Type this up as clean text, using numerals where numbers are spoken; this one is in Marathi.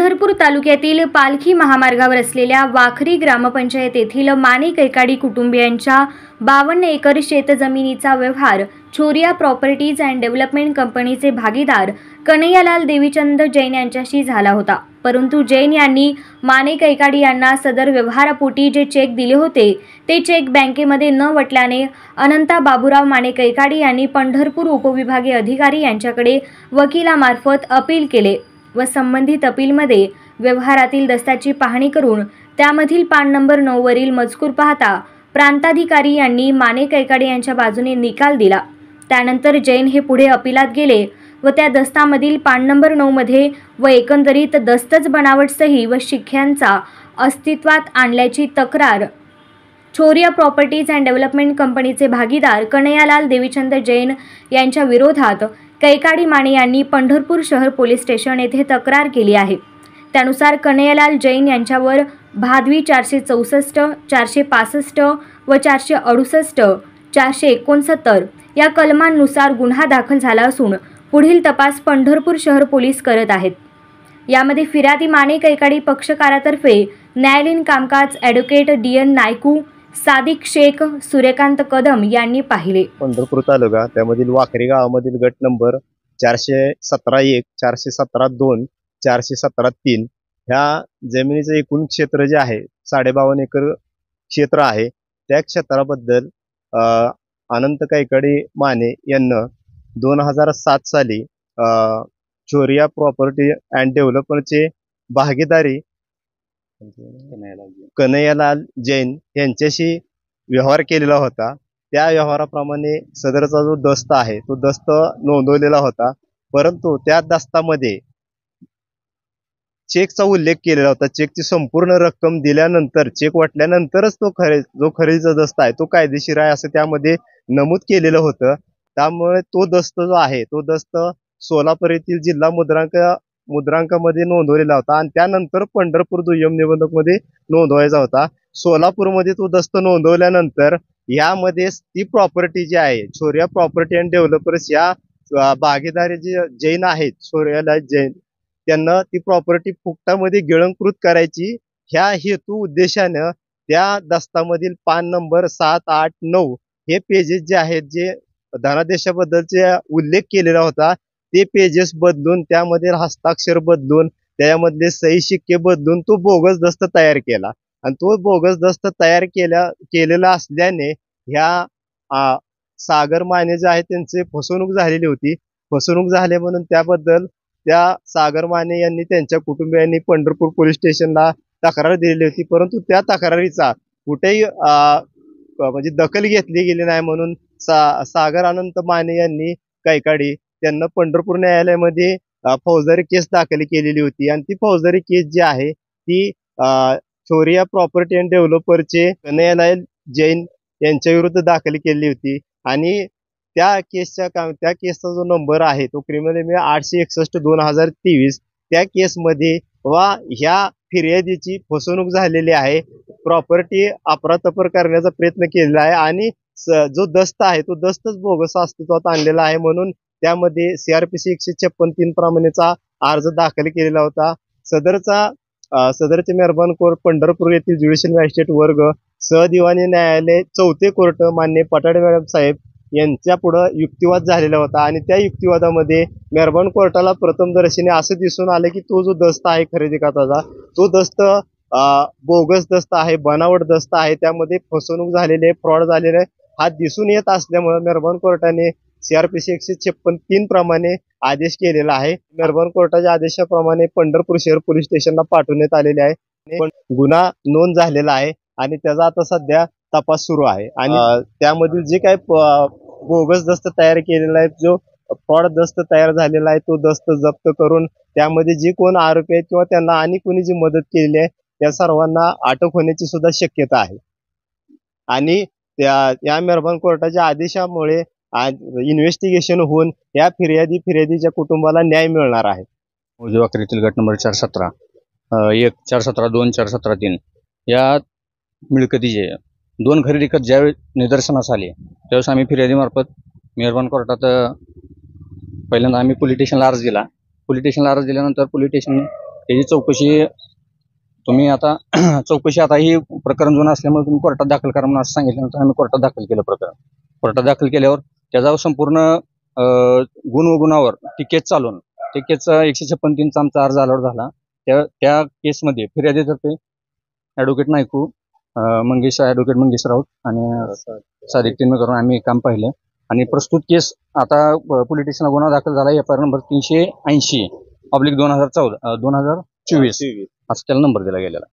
पंढरपूर तालुक्यातील पालखी महामार्गावर असलेल्या वाखरी ग्रामपंचायत येथील माने कैकाडी कुटुंबियांच्या 52 एकर शेतजमिनीचा व्यवहार छोरिया प्रॉपर्टीज अँड डेव्हलपमेंट कंपनीचे भागीदार कन्हैयालाल देवीचंद जैन यांच्याशी झाला होता। परंतु जैन यांनी माने कैकाडी यांना सदर व्यवहारापोटी जे चेक दिले होते ते चेक बँकेमध्ये न वटल्याने अनंता बाबूराव माने कैकाडी यांनी पंढरपूर उपविभागीय अधिकारी यांच्याकडे वकिलामार्फत अपील केले व संबंधित अपीलमध्ये व्यवहारातील दस्ताची पाहणी करून त्यामधील पान नंबर 9 वरील मजकूर पाहता प्रांताधिकारी यांनी माने कैकाडी यांच्या बाजूने निकाल दिला। त्यानंतर जैन हे पुढे अपीलात गेले व त्या दस्तामधील पान नंबर 9 मध्ये व एकंदरीत दस्तच बनावट सही व शिक्क्यांचा अस्तित्वात आणल्याची तक्रार छोरिया प्रॉपर्टीज अँड डेव्हलपमेंट कंपनीचे भागीदार कन्हैयालाल देवीचंद जैन यांच्या विरोधात कैकाडी माने यांनी पंढरपूर शहर पोलीस स्टेशन येथे तक्रार केली आहे। त्यानुसार कन्हैयालाल जैन यांच्यावर भादवी 464, 465 व 468, 469 या कलमांनुसार गुन्हा दाखल झाला असून पुढील तपास पंढरपूर शहर पोलीस करत आहेत। यामध्ये फिर्यादी माने कैकाडी पक्षकारातर्फे न्यायालयीन कामकाज ॲडव्होकेट DN नायकू, सादिक शेख, सूर्यकांत कदम यांनी पाहिले। पंढरपूर तालुका त्यामधील वाखरी गावामधील गट नंबर 417-1, 417-2, 417-3 ह्या जमिनीचे एकूण क्षेत्र जे आहे 52 एकर क्षेत्र आहे। त्या क्षेत्राबद्दल अनंत कैकाडी माने यांना 2007 साली छोरिया प्रॉपर्टी अँड डेव्हलपरचे भागीदारी कन्हैयालाल जैन यांच्याशी व्यवहार केलेला होता। त्या व्यवहाराप्रमाणे सदरचा जो दस्त आहे तो दस्त नोंदवलेला होता, परंतु त्या दस्तामध्ये चेकचा उल्लेख केलेला होता। चेकची संपूर्ण रक्कम दिल्यानंतर, चेक वाटल्यानंतरच जो खरेदीचा दस्त आहे तो कायदेशीर आहे असं त्यामध्ये नमूद केलेलं होतं। त्यामुळे तो दस्त जो आहे तो दस्त सोलापूर येथील जिल्हा मुद्रांकामध्ये नोंदवलेला होता आणि त्यानंतर पंढरपूर दुय्यम निबंधक मध्ये नोंदवायचा होता। सोलापूरमध्ये तो दस्त नोंदवल्यानंतर यामध्ये ती प्रॉपर्टी जी आहे छोरिया प्रॉपर्टी अँड डेव्हलपर्स या भागीदारी जे जैन आहेत छोरियालाल जैन त्यांना ती प्रॉपर्टी फुकटामध्ये गिळंकृत करायची ह्या हेतू उद्देशानं त्या दस्तामधील पान नंबर 7, 8, 9 हे पेजेस जे आहेत जे धनादेशाबद्दलचे उल्लेख केलेला होता ते पेजेस बदलून त्यामध्ये हस्ताक्षर बदलून त्यामधले सही शिक्के बदलून तो बोगस दस्त तयार केला आणि तो बोगस दस्त तयार केलेला असल्याने ह्या सागर माने जे आहे त्यांचे फसवणूक झालेली होती। फसवणूक झाले म्हणून त्याबद्दल त्या सागर माने यांनी त्यांच्या कुटुंबियांनी पंढरपूर पोलीस स्टेशनला तक्रार दिलेली होती, परंतु त्या तक्रारीचा कुठेही म्हणजे दखल घेतली गेली नाही म्हणून सागर अनंत माने यांनी कैकाडी त्यांना पंढरपूर न्यायालयामध्ये फौजदारी केस दाखल केलेली होती आणि ती फौजदारी केस जी आहे ती छोरिया प्रॉपर्टी अँड डेव्हलपरचे कन्हैयालाल जैन यांच्या विरुद्ध दाखल केली होती आणि त्या केसचा जो नंबर आहे तो क्रिमिनल 861/2023 त्या केसमध्ये वा ह्या फिर्यादीची फसवणूक झालेली आहे, प्रॉपर्टी अफरातफर करण्याचा प्रयत्न केलेला आहे आणि जो दस्त आहे तो दस्तच बोगस अस्तित्वात आणलेला आहे म्हणून त्यामध्ये CRPC 156(3) प्रमाणेचा अर्ज दाखल केलेला होता। सदरचे मेहरबान कोर्ट पंढरपूर येथील ज्युडिशियल मॅजिस्ट्रेट वर्ग सहदिवाणी न्यायालय 4थे कोर्ट मान्य पटाडे मॅडम साहेब यांच्या पुढे युक्तिवाद झालेला होता आणि त्या युक्तिवादामध्ये मेहरबान कोर्टाला प्रथमदर्शनी असं दिसून आलं की तो जो दस्त आहे खरेदी खताचा तो दस्त बोगस दस्त आहे, बनावट दस्त आहे, त्यामध्ये फसवणूक झालेली आहे, फ्रॉड झालेला आहे हा दिसून येत असल्यामुळे मेहरबान कोर्टाने CRPC 156(3) प्रमाणे आदेश केलेला आहे। मेहरबान कोर्टाच्या आदेशाप्रमाणे पंढरपूर शहर पोलीस स्टेशनला पाठवण्यात आलेले आहे। पण गुन्हा नोंद झालेला आहे आणि त्याचा आता सध्या तपास सुरू आहे आणि त्यामधील जे काही बोगस दस्त तयार केलेला आहे, जो फ्रॉड दस्त तयार झालेला आहे तो दस्त जप्त करून त्यामध्ये जे कोण आरोपी आहेत किंवा त्यांना आणि कोणी जी मदत केलेली आहे त्या सर्वांना अटक होण्याची सुद्धा शक्यता आहे आणि या मेहरबान कोर्टाच्या आदेशामुळे इन्व्हेस्टिगेशन होऊन या फिर्यादीच्या कुटुंबाला न्याय मिळणार आहे। वाखरीतील गट नंबर 417-1, 417-2, 417-3 या मिळकतीचे 2 खरेदी खत ज्यावेळी निदर्शनास आले त्यावेळेस आम्ही फिर्यादीमार्फत मेहरबान कोर्टात पहिल्यांदा आम्ही पोलीस स्टेशनला अर्ज दिला। पोलीस स्टेशनला अर्ज दिल्यानंतर पोलीस स्टेशन त्याची चौकशी तुम्ही आता चौकशी आता ही प्रकरण जुनं असल्यामुळे तुम्ही कोर्टात दाखल करा म्हणून असं सांगितल्यानंतर आम्ही कोर्टात दाखल केलं प्रकरण. कोर्टात दाखल केल्यावर त्याचा संपूर्ण गुणावर ती केस चालून ते केसचा 156(3) आमचा अर्ज आल्यावर झाला. त्या केसमध्ये फिर्यादीतर्फे ॲडव्होकेट नायकू ॲडव्होकेट मंगेश राऊत आणि सादिक तिन्मे करून आम्ही काम पाहिलं आणि प्रस्तुत केस आता पोलीस स्टेशनला गुन्हा दाखल झाला. FIR नंबर 380/2024 असं त्याला नंबर दिला गेलेला.